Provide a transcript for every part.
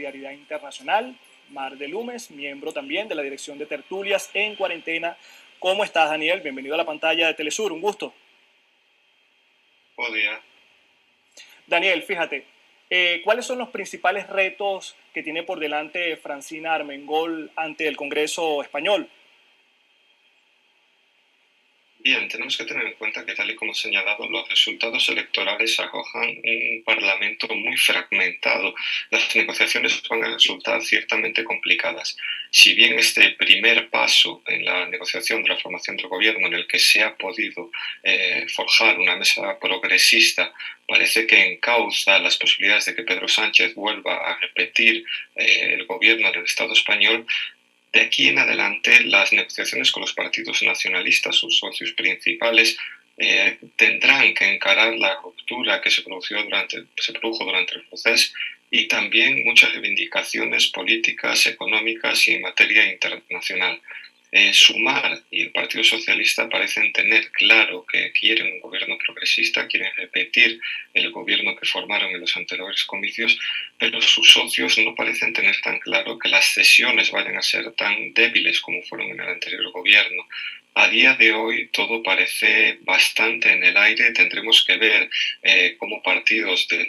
Solidaridad Internacional, Mar de Lumes, miembro también de la Dirección de Tertulias en Cuarentena. ¿Cómo estás, Daniel? Bienvenido a la pantalla de Telesur, un gusto. Buen día. Daniel, fíjate, ¿cuáles son los principales retos que tiene por delante Francina Armengol ante el Congreso español? Bien, tenemos que tener en cuenta que, tal y como he señalado, los resultados electorales arrojan un parlamento muy fragmentado. Las negociaciones van a resultar ciertamente complicadas. Si bien este primer paso en la negociación de la formación del gobierno, en el que se ha podido forjar una mesa progresista, parece que encauza las posibilidades de que Pedro Sánchez vuelva a repetir el gobierno del Estado español, de aquí en adelante, las negociaciones con los partidos nacionalistas, sus socios principales, tendrán que encarar la ruptura que se produjo durante el proceso y también muchas reivindicaciones políticas, económicas y en materia internacional. Sumar y el Partido Socialista parecen tener claro que quieren un gobierno progresista, quieren repetir el gobierno que formaron en los anteriores comicios, pero sus socios no parecen tener tan claro que las cesiones vayan a ser tan débiles como fueron en el anterior gobierno. A día de hoy todo parece bastante en el aire. Tendremos que ver cómo partidos del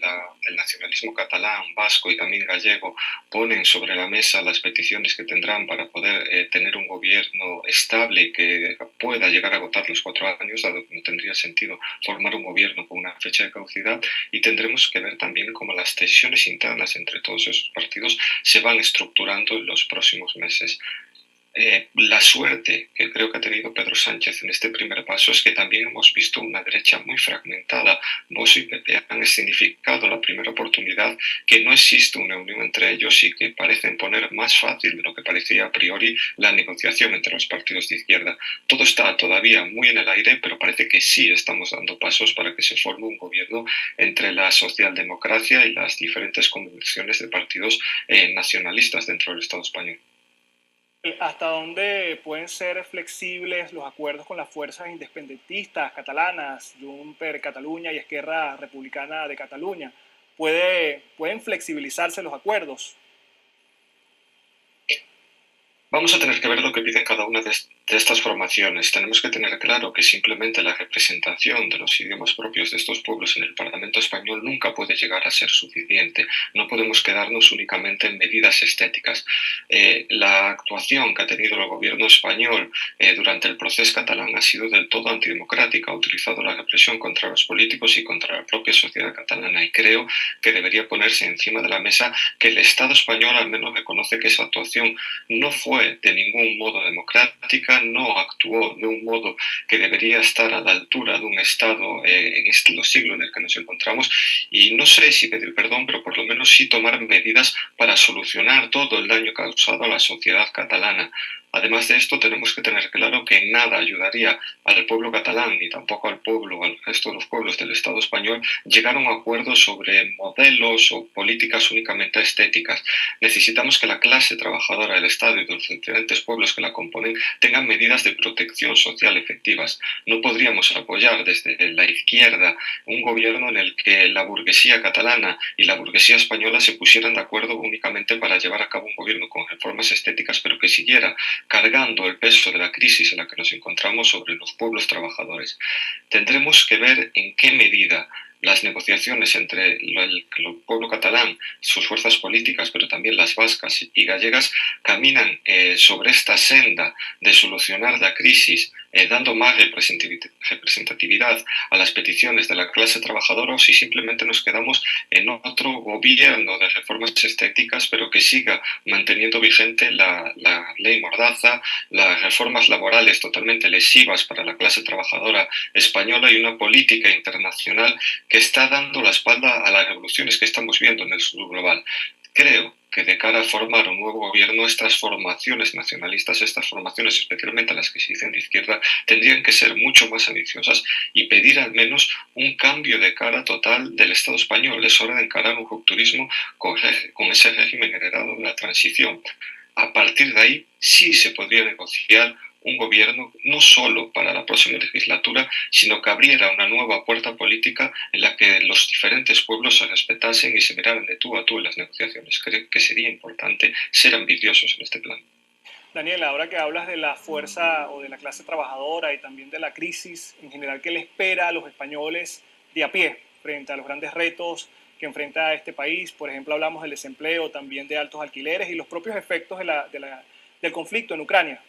nacionalismo catalán, vasco y también gallego ponen sobre la mesa las peticiones que tendrán para poder tener un gobierno estable y que pueda llegar a agotar los 4 años, dado que no tendría sentido formar un gobierno con una fecha de caducidad. Y tendremos que ver también cómo las tensiones internas entre todos esos partidos se van estructurando en los próximos meses. La suerte que creo que ha tenido Pedro Sánchez en este primer paso es que también hemos visto una derecha muy fragmentada. Vox y PP han significado la primera oportunidad que no existe una unión entre ellos y que parecen poner más fácil de lo que parecía a priori la negociación entre los partidos de izquierda. Todo está todavía muy en el aire, pero parece que sí estamos dando pasos para que se forme un gobierno entre la socialdemocracia y las diferentes convenciones de partidos nacionalistas dentro del Estado español. ¿Hasta dónde pueden ser flexibles los acuerdos con las fuerzas independentistas catalanas, Junts per Catalunya y Esquerra Republicana de Cataluña? ¿Pueden flexibilizarse los acuerdos? Vamos a tener que ver lo que piden cada una de estas formaciones. Tenemos que tener claro que simplemente la representación de los idiomas propios de estos pueblos en el Parlamento español nunca puede llegar a ser suficiente. No podemos quedarnos únicamente en medidas estéticas. La actuación que ha tenido el gobierno español durante el proceso catalán ha sido del todo antidemocrática. Ha utilizado la represión contra los políticos y contra la propia sociedad catalana, y creo que debería ponerse encima de la mesa que el Estado español al menos reconoce que esa actuación no fue de ningún modo democrática, no actuó de un modo que debería estar a la altura de un Estado en este siglo en el que nos encontramos, y no sé si pedir perdón, pero por lo menos sí tomar medidas para solucionar todo el daño causado a la sociedad catalana. Además de esto, tenemos que tener claro que nada ayudaría al pueblo catalán ni tampoco al pueblo, al resto de los pueblos del Estado español, llegar a un acuerdo sobre modelos o políticas únicamente estéticas. Necesitamos que la clase trabajadora del Estado y de los diferentes pueblos que la componen tengan medidas de protección social efectivas. No podríamos apoyar desde la izquierda un gobierno en el que la burguesía catalana y la burguesía española se pusieran de acuerdo únicamente para llevar a cabo un gobierno con reformas estéticas, pero que siguiera cargando el peso de la crisis en la que nos encontramos sobre los pueblos trabajadores. Tendremos que ver en qué medida las negociaciones entre el pueblo catalán, sus fuerzas políticas, pero también las vascas y gallegas, caminan sobre esta senda de solucionar la crisis, dando más representatividad a las peticiones de la clase trabajadora, o si simplemente nos quedamos en otro gobierno de reformas estéticas, pero que siga manteniendo vigente la ley Mordaza, las reformas laborales totalmente lesivas para la clase trabajadora española y una política internacional que está dando la espalda a las revoluciones que estamos viendo en el sur global. Creo que de cara a formar un nuevo gobierno, estas formaciones nacionalistas, estas formaciones, especialmente las que se dicen de izquierda, tendrían que ser mucho más ambiciosas y pedir al menos un cambio de cara total del Estado español. Es hora de encarar un rupturismo con ese régimen heredado de la transición. A partir de ahí sí se podría negociar un gobierno no solo para la próxima legislatura, sino que abriera una nueva puerta política en la que los diferentes pueblos se respetasen y se miraran de tú a tú en las negociaciones. Creo que sería importante ser ambiciosos en este plan. Daniel, ahora que hablas de la fuerza o de la clase trabajadora y también de la crisis en general, ¿qué le espera a los españoles de a pie frente a los grandes retos que enfrenta este país? Por ejemplo, hablamos del desempleo, también de altos alquileres y los propios efectos del conflicto en Ucrania.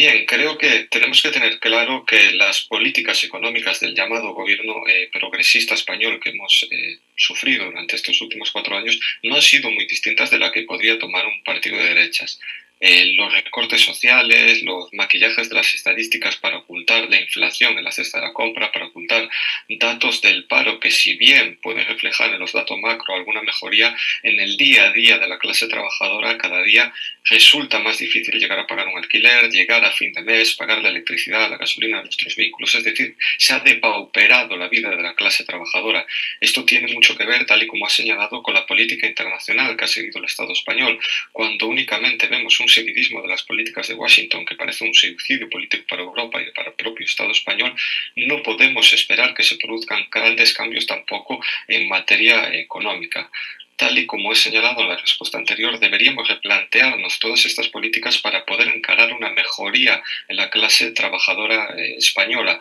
Bien, creo que tenemos que tener claro que las políticas económicas del llamado gobierno progresista español que hemos sufrido durante estos últimos 4 años no han sido muy distintas de la que podría tomar un partido de derechas. Los recortes sociales, los maquillajes de las estadísticas para ocultar la inflación en la cesta de la compra, para ocultar datos del paro que si bien pueden reflejar en los datos macro alguna mejoría, en el día a día de la clase trabajadora cada día resulta más difícil llegar a pagar un alquiler, llegar a fin de mes, pagar la electricidad, la gasolina de nuestros vehículos. Es decir, se ha depauperado la vida de la clase trabajadora. Esto tiene mucho que ver, tal y como ha señalado, con la política internacional que ha seguido el Estado español. Cuando únicamente vemos un seguidismo de las políticas de Washington, que parece un suicidio político para Europa y para el propio Estado español, no podemos esperar que se produzcan grandes cambios tampoco en materia económica. Tal y como he señalado en la respuesta anterior, deberíamos replantearnos todas estas políticas para poder encarar una mejoría en la clase trabajadora española.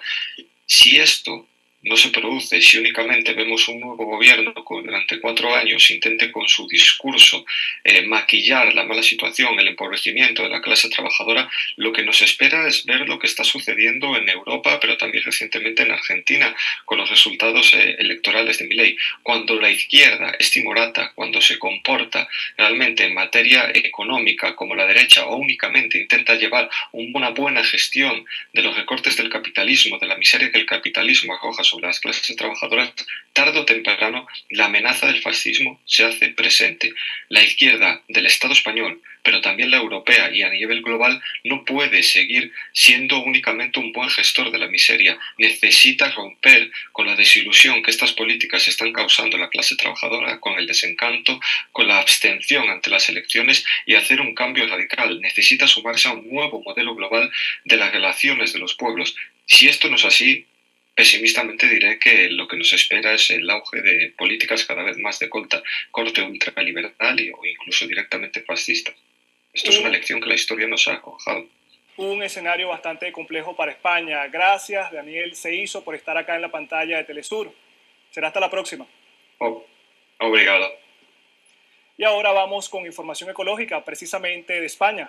Si esto no se produce, si únicamente vemos un nuevo gobierno que durante 4 años intente con su discurso maquillar la mala situación, el empobrecimiento de la clase trabajadora, lo que nos espera es ver lo que está sucediendo en Europa, pero también recientemente en Argentina, con los resultados electorales de Milei. Cuando la izquierda es timorata, cuando se comporta realmente en materia económica como la derecha o únicamente intenta llevar una buena gestión de los recortes del capitalismo, de la miseria que el capitalismo arroja sobre las clases trabajadoras, tarde o temprano la amenaza del fascismo se hace presente. La izquierda del Estado español, pero también la europea y a nivel global, no puede seguir siendo únicamente un buen gestor de la miseria. Necesita romper con la desilusión que estas políticas están causando en la clase trabajadora, con el desencanto, con la abstención ante las elecciones y hacer un cambio radical. Necesita sumarse a un nuevo modelo global de las relaciones de los pueblos. Si esto no es así, pesimistamente diré que lo que nos espera es el auge de políticas cada vez más de corte ultraliberal o incluso directamente fascista. Esto es una Un, lección que la historia nos ha arrojado. un escenario bastante complejo para España. Gracias, Daniel Seizo, por estar acá en la pantalla de Telesur. Será hasta la próxima. Oh, obrigado. Y ahora vamos con información ecológica, precisamente de España.